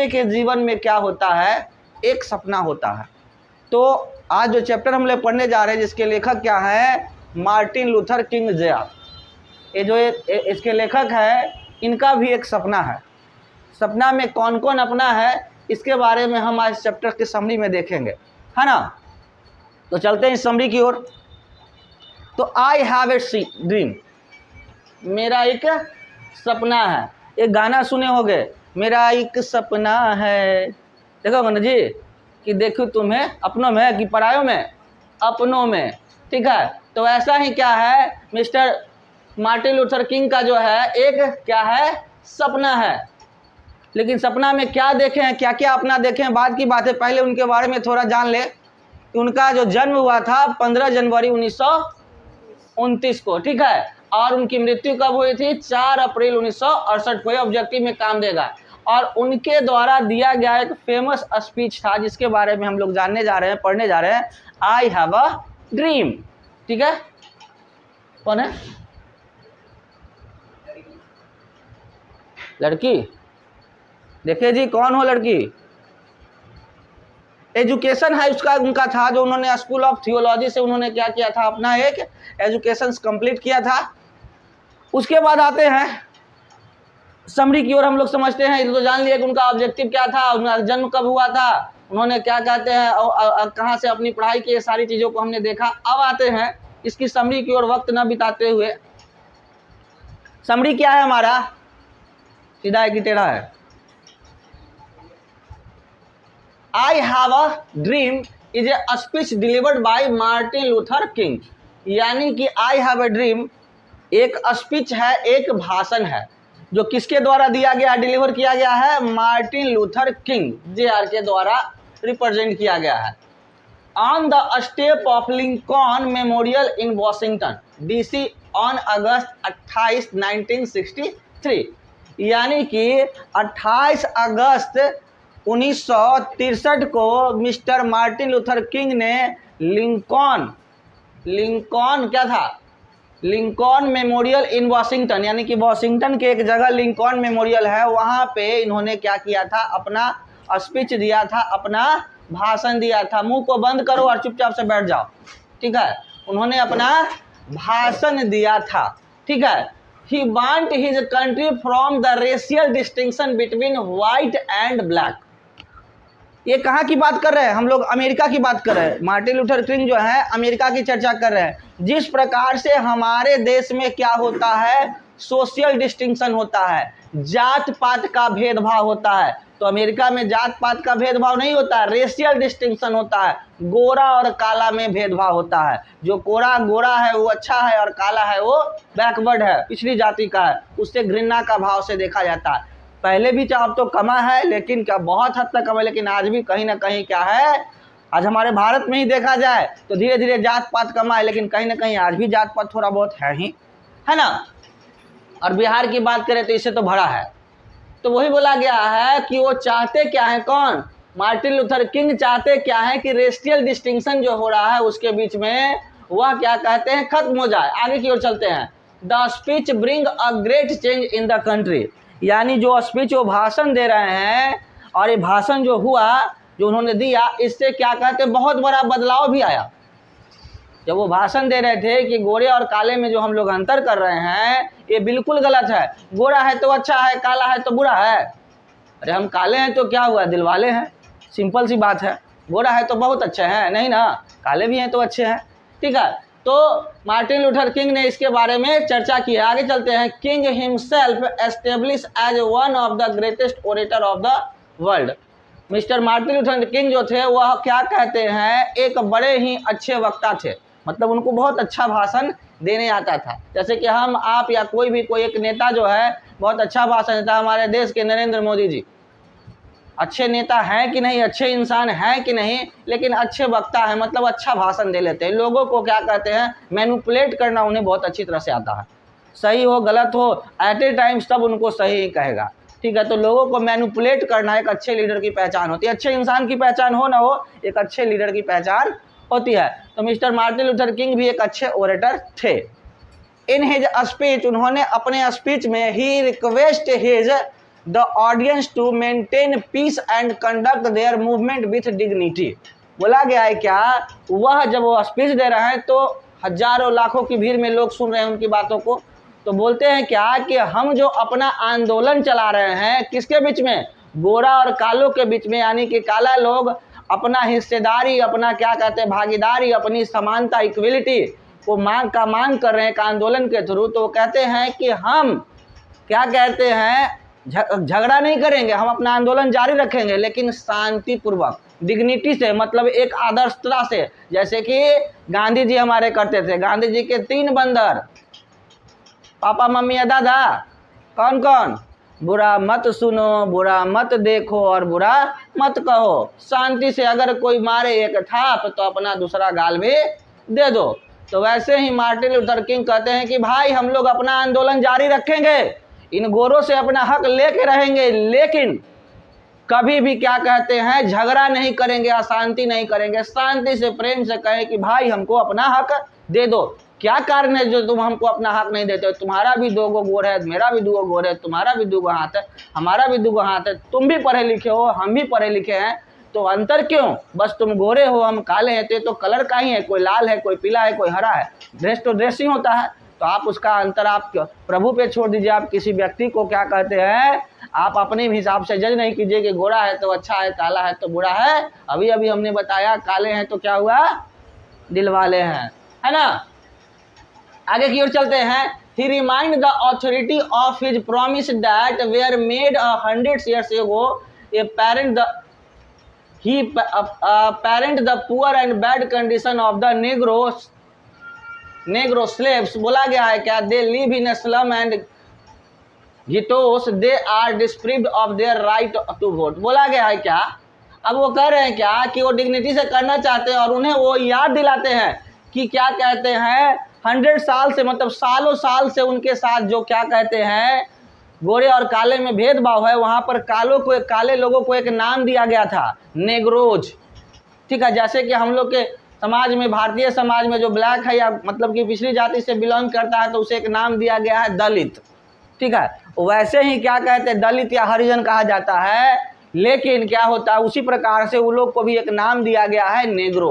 के जीवन में क्या होता है, एक सपना होता है। तो आज जो चैप्टर हम लोग पढ़ने जा रहे हैं जिसके लेखक क्या है, मार्टिन लूथर किंग जूनियर। ये जो इसके लेखक है, इनका भी एक सपना है। सपना में कौन कौन अपना है, इसके बारे में हम आज चैप्टर के समरी में देखेंगे, है ना। तो चलते हैं इस समरी की ओर। तो आई हैव ए ड्रीम, मेरा एक सपना है। एक गाना सुने होंगे, मेरा एक सपना है, देखो ना जी, कि देखो तुम्हें अपनों में कि परायों में, अपनों में, ठीक है। तो ऐसा ही क्या है, मिस्टर मार्टिन लूथर किंग का जो है एक क्या है, सपना है। लेकिन सपना में क्या देखें हैं, क्या क्या अपना देखें, बाद की बात है। पहले उनके बारे में थोड़ा जान ले कि उनका जो जन्म हुआ था 15 जनवरी 1929 को, ठीक है। और उनकी मृत्यु कब हुई थी, 4 अप्रैल 1968 को। ऑब्जेक्टिव में काम देगा। और उनके द्वारा दिया गया एक फेमस स्पीच था जिसके बारे में हम लोग जानने जा रहे हैं, पढ़ने जा रहे हैं, आई हैव अ ड्रीम, ठीक है। कौन है लड़की, देखिए जी कौन हो लड़की। एजुकेशन है उसका, उनका था जो उन्होंने स्कूल ऑफ थियोलॉजी से उन्होंने क्या किया था, अपना एक एजुकेशन कंप्लीट किया था। उसके बाद आते हैं समरी की ओर। हम लोग समझते हैं, तो जान लिया कि उनका ऑब्जेक्टिव क्या था, उनका जन्म कब हुआ था, उन्होंने क्या कहते हैं कहाँ से अपनी पढ़ाई की, ये सारी चीज़ों को हमने देखा। अब आते हैं इसकी समरी की ओर, वक्त न बिताते हुए। समरी क्या है हमारा, सीधा है कि टेढ़ा है। I have a dream is a speech delivered by Martin Luther king, यानी कि आई हैव अ ड्रीम एक स्पीच है, एक भाषण है, जो किसके द्वारा दिया गया, डिलीवर किया गया है, मार्टिन लूथर किंग जेआर के द्वारा रिप्रेजेंट किया गया है। On the step of Lincoln memorial in Washington DC on August 28, 1963, यानी कि 28 अगस्त 1963 को मिस्टर मार्टिन लूथर किंग ने लिंकन क्या था, लिंकन मेमोरियल इन वाशिंगटन, यानी कि वाशिंगटन के एक जगह लिंकन मेमोरियल है, वहाँ पे इन्होंने क्या किया था, अपना स्पीच दिया था, अपना भाषण दिया था। मुंह को बंद करो और चुपचाप से बैठ जाओ, ठीक है। उन्होंने अपना भाषण दिया था, ठीक है। He want his country from the racial distinction between white and black. ये कहाँ की बात कर रहे हैं, हम लोग अमेरिका की बात कर रहे हैं। मार्टिन लूथर किंग जो है अमेरिका की चर्चा कर रहे हैं। जिस प्रकार से हमारे देश में क्या होता है, सोशल डिस्टिंक्शन होता है, जात पात का भेदभाव होता है, तो अमेरिका में जात पात का भेदभाव नहीं होता है, रेशियल डिस्टिंक्शन होता है, गोरा और काला में भेदभाव होता है। जो गोरा है वो अच्छा है और काला है वो बैकवर्ड है, पिछड़ी जाति का है, उससे घृणा का भाव से देखा जाता है। पहले भी अब तो कमा है, लेकिन क्या बहुत हद तक कमा है, लेकिन आज भी कहीं ना कहीं क्या है, आज हमारे भारत में ही देखा जाए तो धीरे धीरे जात पात कमा है, लेकिन कहीं ना कहीं आज भी जात पात थोड़ा बहुत है ही, है ना। और बिहार की बात करें तो इससे तो भरा है। तो वही बोला गया है कि वो चाहते क्या है, कौन, मार्टिन लूथर किंग चाहते क्या है कि रेशियल डिस्टिंक्शन जो हो रहा है उसके बीच में वह क्या कहते हैं, खत्म हो जाए। आगे की ओर चलते हैं। The speech bring a great change in the country, यानी जो स्पीच वो भाषण दे रहे हैं और ये भाषण जो हुआ, जो उन्होंने दिया, इससे क्या कहते हैं, बहुत बड़ा बदलाव भी आया। जब वो भाषण दे रहे थे कि गोरे और काले में जो हम लोग अंतर कर रहे हैं ये बिल्कुल गलत है, गोरा है तो अच्छा है, काला है तो बुरा है। अरे हम काले हैं तो क्या हुआ, दिल वाले हैं, सिंपल सी बात है। गोरा है तो बहुत अच्छे हैं, नहीं ना, काले भी हैं तो अच्छे हैं, ठीक है। तो मार्टिन लूथर किंग ने इसके बारे में चर्चा की है। आगे चलते हैं। King himself establish as one of the greatest orator of the world. Mister Martin Luther King जो थे वह क्या कहते हैं, एक बड़े ही अच्छे वक्ता थे, मतलब उनको बहुत अच्छा भाषण देने आता था। जैसे कि हम आप या कोई एक नेता जो है बहुत अच्छा भाषण देता है, हमारे देश के नरेंद्र मोदी जी अच्छे नेता हैं कि नहीं, अच्छे इंसान हैं कि नहीं, लेकिन अच्छे वक्ता है, मतलब अच्छा भाषण दे लेते हैं। लोगों को क्या कहते हैं, मैनिपुलेट करना उन्हें बहुत अच्छी तरह से आता है। सही हो गलत हो एट ए टाइम सब उनको सही ही कहेगा, ठीक है। तो लोगों को मैनिपुलेट करना एक अच्छे लीडर की पहचान होती है। अच्छे इंसान की पहचान हो ना हो, एक अच्छे लीडर की पहचान होती है। तो मिस्टर मार्टिन लूथर किंग भी एक अच्छे ओरेटर थे। इन हिज स्पीच, उन्होंने अपने स्पीच में ही request his the audience to maintain peace and conduct their movement with dignity. बोला गया है क्या, वह जब वो स्पीच दे रहे हैं तो हजारों लाखों की भीड़ में लोग सुन रहे हैं उनकी बातों को, तो बोलते हैं क्या कि हम जो अपना आंदोलन चला रहे हैं किसके बीच में, गोरा और कालों के बीच में, यानी कि काला लोग अपना हिस्सेदारी, अपना क्या कहते हैं भागीदारी, अपनी समानता, इक्वलिटी को मांग कर रहे हैं एक आंदोलन के थ्रू। तो वो कहते हैं कि हम क्या कहते हैं, झगड़ा नहीं करेंगे, हम अपना आंदोलन जारी रखेंगे लेकिन शांतिपूर्वक, डिग्निटी से, मतलब एक आदर्शता से, जैसे कि गांधी जी हमारे करते थे। गांधी जी के 3 बंदर, पापा मम्मी या दादा, कौन कौन, बुरा मत सुनो, बुरा मत देखो और बुरा मत कहो। शांति से अगर कोई मारे एक थाप तो अपना दूसरा गाल भी दे दो। तो वैसे ही मार्टिन लूथर किंग कहते हैं कि भाई हम लोग अपना आंदोलन जारी रखेंगे, इन गोरों से अपना हक लेके रहेंगे, लेकिन कभी भी क्या कहते हैं झगड़ा नहीं करेंगे, अशांति नहीं करेंगे, शांति से प्रेम से कहें कि भाई हमको अपना हक दे दो। क्या कारण है जो तुम हमको अपना हक नहीं देते हो, तुम्हारा भी 2 गोर है, मेरा भी 2 गोर है, तुम्हारा भी 2 हाथ है, हमारा भी 2 हाथ है, तुम भी पढ़े लिखे हो, हम भी पढ़े लिखे हैं, तो अंतर क्यों, बस तुम गोरे हो हम काले हैं, तो कलर का ही है, कोई लाल है, कोई पीला है, कोई हरा है, ड्रेस तो ड्रेस ही होता है। तो आप उसका अंतर आप प्रभु पे छोड़ दीजिए। आप किसी व्यक्ति को क्या कहते हैं, आप अपने हिसाब से जज नहीं कीजिए कि गोरा है तो अच्छा है, काला है तो बुरा है। अभी अभी हमने बताया काले हैं तो क्या हुआ, दिल वाले हैं, है ना। आगे की ओर चलते हैं। He remind the authority of his promise that were made 100 years ago. A parent the poor and bad condition of the negro slaves। बोला गया है क्या, they live in a slum and ghettos, they are deprived of their right to vote। बोला गया है क्या, अब वो कह रहे हैं क्या कि वो डिग्निटी से करना चाहते हैं और उन्हें वो याद दिलाते हैं कि क्या कहते हैं 100 साल से, मतलब सालों साल से उनके साथ जो क्या कहते हैं गोरे और काले में भेदभाव है, वहाँ पर काले लोगों को एक नाम दिया गया था, नेग्रोज। ठीक है, जैसे कि हम लोग के समाज में, भारतीय समाज में जो ब्लैक है या मतलब कि पिछड़ी जाति से बिलोंग करता है तो उसे एक नाम दिया गया है दलित। ठीक है, वैसे ही क्या कहते हैं दलित या हरिजन कहा जाता है, लेकिन क्या होता है उसी प्रकार से उन लोग को भी एक नाम दिया गया है नेग्रो।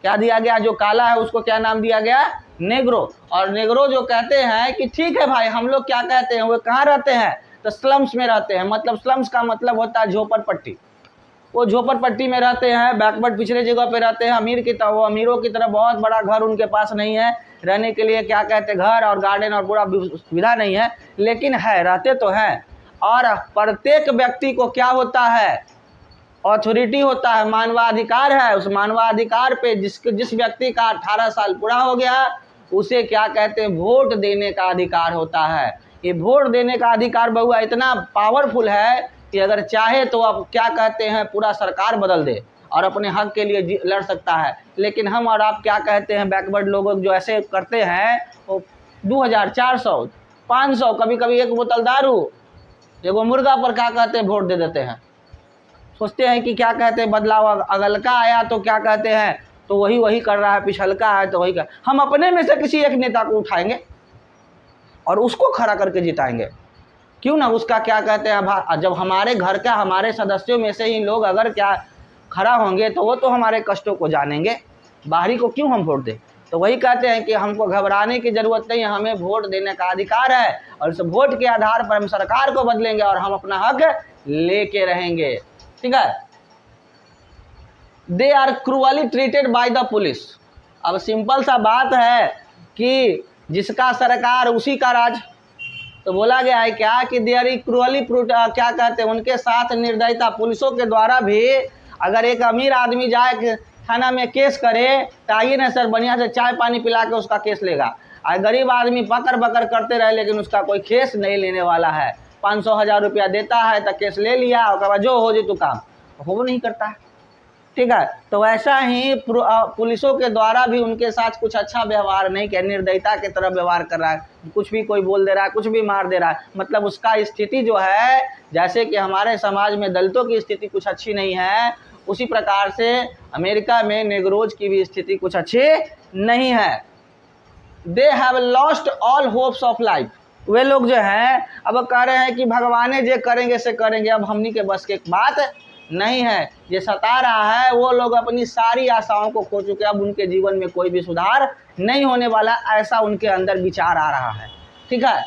क्या दिया गया, जो काला है उसको क्या नाम दिया गया, नेग्रो। और नेग्रो जो कहते हैं कि ठीक है भाई हम लोग क्या कहते हैं, वो कहाँ रहते हैं, तो स्लम्स में रहते हैं। मतलब स्लम्स का मतलब होता है झोपड़पट्टी, वो झोपड़पट्टी में रहते हैं, बैकवर्ड पिछड़े जगह पे रहते हैं। वो अमीरों की तरह बहुत बड़ा घर उनके पास नहीं है, रहने के लिए क्या कहते हैं घर और गार्डन और पूरा सुविधा नहीं है, लेकिन है, रहते तो हैं। और प्रत्येक व्यक्ति को क्या होता है, अथॉरिटी होता है, मानवाधिकार है। उस मानवाधिकार पे जिस व्यक्ति का 18 साल पूरा हो गया उसे क्या कहते हैं, वोट देने का अधिकार होता है। ये वोट देने का अधिकार बहुआ इतना पावरफुल है कि अगर चाहे तो आप क्या कहते हैं पूरा सरकार बदल दे और अपने हक के लिए लड़ सकता है। लेकिन हम और आप क्या कहते हैं बैकवर्ड लोग जो ऐसे करते हैं, वो 2000, 400, 500, कभी कभी 1 बोतल दारू, एगो मुर्गा पर क्या कहते हैं वोट दे देते हैं। सोचते हैं कि क्या कहते हैं बदलाव अगलका आया तो क्या कहते हैं तो वही कर रहा है, पिछलका है तो वही कर। हम अपने में से किसी एक नेता को उठाएंगे और उसको खड़ा करके जिताएंगे, क्यों ना। उसका क्या कहते हैं, जब हमारे घर का, हमारे सदस्यों में से ही लोग अगर क्या खड़ा होंगे तो वो तो हमारे कष्टों को जानेंगे, बाहरी को क्यों हम वोट दें। तो वही कहते हैं कि हमको घबराने की ज़रूरत नहीं है, हमें वोट देने का अधिकार है और इस वोट के आधार पर हम सरकार को बदलेंगे और हम अपना हक लेके रहेंगे। ठीक है, they are cruelly treated by the police. अब सिंपल सा बात है कि जिसका सरकार उसी का राज। तो बोला गया है क्या कि दे आर क्रूअली, क्या कहते हैं उनके साथ निर्दयता, पुलिसों के द्वारा भी। अगर एक अमीर आदमी जाए थाना में केस करे तो आइए ना सर बढ़िया से चाय पानी पिला के उसका केस लेगा, और गरीब आदमी पकड़ करते रहे लेकिन उसका कोई केस नहीं लेने वाला है। 500-1000 रुपया देता है तो केस ले लिया, उसके बाद जो हो जी तो काम वो नहीं करता है। ठीक है, तो वैसा ही पुलिसों के द्वारा भी उनके साथ कुछ अच्छा व्यवहार नहीं किया, निर्दयता की तरह व्यवहार कर रहा है, कुछ भी कोई बोल दे रहा है, कुछ भी मार दे रहा है। मतलब उसका स्थिति जो है, जैसे कि हमारे समाज में दलितों की स्थिति कुछ अच्छी नहीं है, उसी प्रकार से अमेरिका में नेग्रोज की भी स्थिति कुछ अच्छी नहीं है। They have lost all hopes of life. वे लोग जो हैं अब कह रहे हैं कि भगवाने जे करेंगे से करेंगे, अब हमनी के बस की बात नहीं है। ये सता रहा है, वो लोग अपनी सारी आशाओं को खो चुके, अब उनके जीवन में कोई भी सुधार नहीं होने वाला, ऐसा उनके अंदर विचार आ रहा है। ठीक है,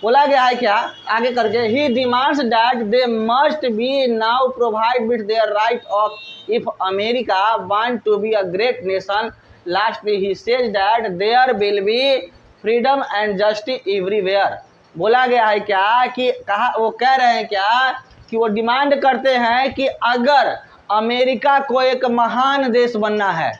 बोला गया है क्या आगे करके, he demands that they must be now provide with their right of if America want to be a great nation. Lastly he says that there will be freedom and justice everywhere. बोला गया है क्या कि कहा, वो कह रहे हैं क्या कि वो डिमांड करते हैं कि अगर अमेरिका को एक महान देश बनना है,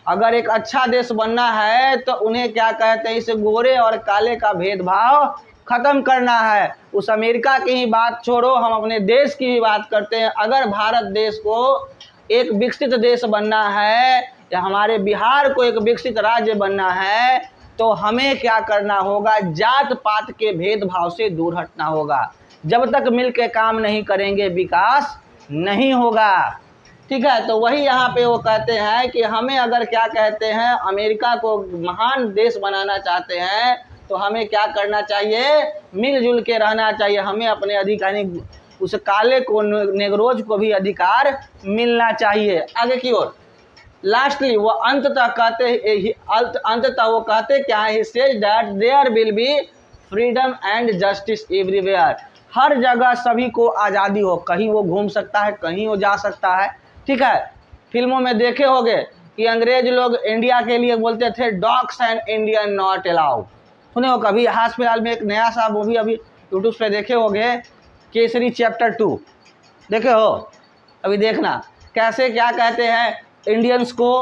अगर एक अच्छा देश बनना है, तो उन्हें क्या कहते हैं, इस गोरे और काले का भेदभाव खत्म करना है। उस अमेरिका की ही बात छोड़ो, हम अपने देश की ही बात करते हैं। अगर भारत देश को एक विकसित देश बनना है या हमारे बिहार को एक विकसित राज्य बनना है, तो हमें क्या करना होगा, जात पात के भेदभाव से दूर हटना होगा। जब तक मिल के काम नहीं करेंगे विकास नहीं होगा। ठीक है, तो वही यहाँ पे वो कहते हैं कि हमें अगर क्या कहते हैं, अमेरिका को महान देश बनाना चाहते हैं, तो हमें क्या करना चाहिए, मिलजुल के रहना चाहिए। हमें अपने अधिकार, उस काले को, नेग्रोज को भी अधिकार मिलना चाहिए। आगे की ओर लास्टली वो अंततः वो कहते क्या है, says that there will be freedom and justice everywhere. हर जगह सभी को आज़ादी हो, कहीं वो घूम सकता है, कहीं वो जा सकता है। ठीक है, फिल्मों में देखे होंगे कि अंग्रेज लोग इंडिया के लिए बोलते थे dogs and Indian not allowed. सुने हो कभी? हाल फिलहाल में एक नया सा मूवी अभी यूट्यूब पे देखे होंगे, केसरी चैप्टर 2 देखे हो? अभी देखना कैसे क्या कहते हैं, इंडियंस को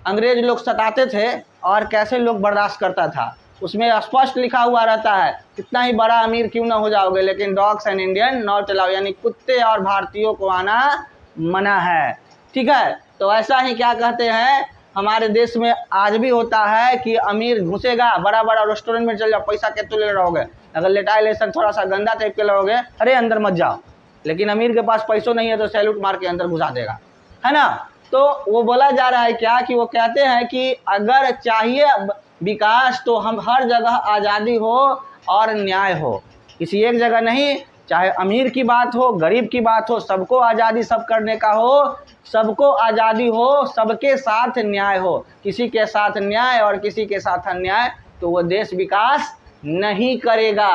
अंग्रेज लोग सताते थे और कैसे लोग बर्दाश्त करता था। उसमें स्पष्ट लिखा हुआ रहता है, कितना ही बड़ा अमीर क्यों ना हो जाओगे, लेकिन dogs and Indian not allowed, यानी कुत्ते और भारतीयों को आना मना है। ठीक है, तो ऐसा ही क्या कहते हैं, हमारे देश में आज भी होता है कि अमीर घुसेगा, बड़ा बड़ा रेस्टोरेंट में चल जाओ, पैसा कितना ले रहोगे, अगर लेटाइलेशन थोड़ा सा गंदा टाइप के लोगे, अरे अंदर मत जाओ। लेकिन अमीर के पास पैसों नहीं है तो सैल्यूट मार के अंदर घुसा देगा, है ना। तो वो बोला जा रहा है क्या कि वो कहते हैं कि अगर चाहिए विकास तो हम हर जगह आज़ादी हो और न्याय हो, किसी एक जगह नहीं, चाहे अमीर की बात हो, गरीब की बात हो, सबको आज़ादी सब करने का हो, सबको आज़ादी हो, सबके साथ न्याय हो। किसी के साथ न्याय और किसी के साथ अन्याय, तो वो देश विकास नहीं करेगा।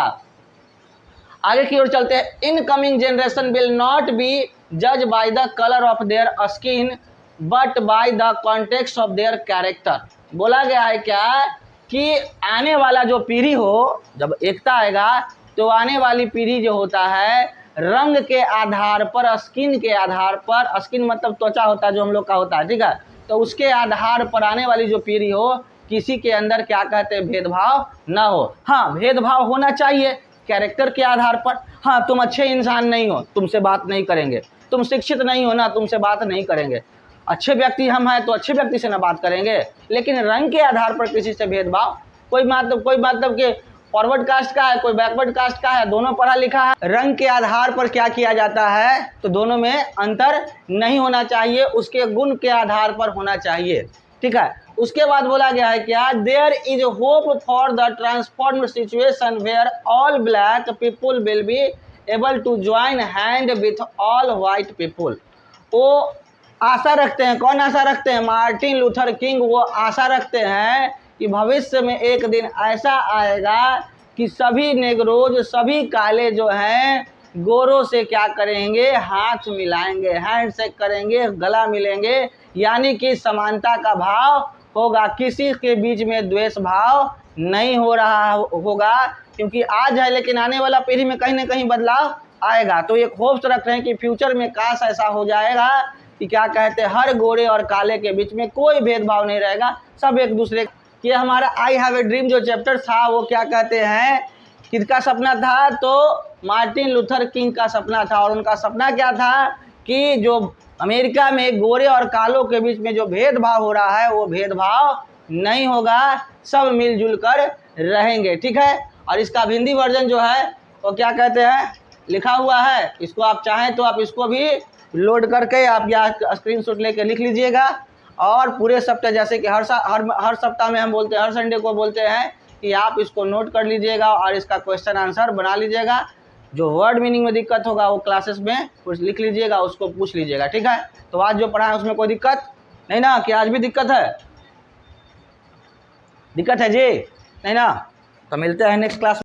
आगे की ओर चलते हैं, incoming generation will not be जज by the colour of their skin but by the context of their character. बोला गया है क्या कि आने वाला जो पीढ़ी हो, जब एकता आएगा तो आने वाली पीढ़ी जो होता है, रंग के आधार पर, स्किन के आधार पर, स्किन मतलब त्वचा होता है जो हम लोग का होता है, ठीक है, तो उसके आधार पर आने वाली जो पीढ़ी हो, किसी के अंदर क्या कहते हैं, भेदभाव ना हो। हाँ, भेदभाव होना चाहिए कैरेक्टर के आधार पर। हाँ, तुम अच्छे इंसान नहीं हो, तुमसे बात नहीं करेंगे, तुम शिक्षित नहीं हो ना, तुमसे बात नहीं करेंगे। अच्छे व्यक्ति हम हैं तो अच्छे व्यक्ति से ना बात करेंगे, लेकिन रंग के आधार पर किसी से भेदभाव, कोई मतलब कि फॉरवर्ड कास्ट का है, कोई बैकवर्ड कास्ट का है, दोनों पढ़ा लिखा है, रंग के आधार पर क्या किया जाता है, तो दोनों में अंतर नहीं होना चाहिए, उसके गुण के आधार पर होना चाहिए। ठीक है, उसके बाद बोला गया है क्या, there is hope for the transformed situation where all black people will be able to join hand with all white people. वो आशा रखते हैं, कौन आशा रखते हैं, मार्टिन लूथर किंग, वो आशा रखते हैं कि भविष्य में एक दिन ऐसा आएगा कि सभी नेग्रोज, सभी काले जो हैं, गोरों से क्या करेंगे, हाथ मिलाएंगे, हैंडशेक करेंगे, गला मिलेंगे, यानी कि समानता का भाव होगा, किसी के बीच में द्वेष भाव नहीं हो रहा होगा, क्योंकि आज है लेकिन आने वाला पीढ़ी में कहीं ना कहीं बदलाव आएगा। तो एक होप्स रख रहे हैं कि फ्यूचर में काश ऐसा हो जाएगा कि क्या कहते हैं, हर गोरे और काले के बीच में कोई भेदभाव नहीं रहेगा, सब एक दूसरे। ये हमारा आई हैव ए ड्रीम जो चैप्टर था, वो क्या कहते हैं, किसका सपना था, तो मार्टिन लूथर किंग का सपना था। और उनका सपना क्या था कि जो अमेरिका में गोरे और कालों के बीच में जो भेदभाव हो रहा है, वो भेदभाव नहीं होगा, सब मिलजुल कर रहेंगे। ठीक है, और इसका हिंदी वर्जन जो है वो क्या कहते हैं, लिखा हुआ है, इसको आप चाहें तो आप इसको भी लोड करके आप या स्क्रीनशॉट लेके लिख लीजिएगा। और पूरे सप्ताह, जैसे कि हर सप्ताह में हम बोलते हैं, हर संडे को बोलते हैं कि आप इसको नोट कर लीजिएगा और इसका क्वेश्चन आंसर बना लीजिएगा। जो वर्ड मीनिंग में दिक्कत होगा वो क्लासेस में कुछ लिख लीजिएगा, उसको पूछ लीजिएगा, ठीक है। तो आज जो पढ़ा है उसमें कोई दिक्कत नहीं ना, कि आज भी दिक्कत है? दिक्कत है जी, नहीं ना? तो मिलते हैं नेक्स्ट क्लास।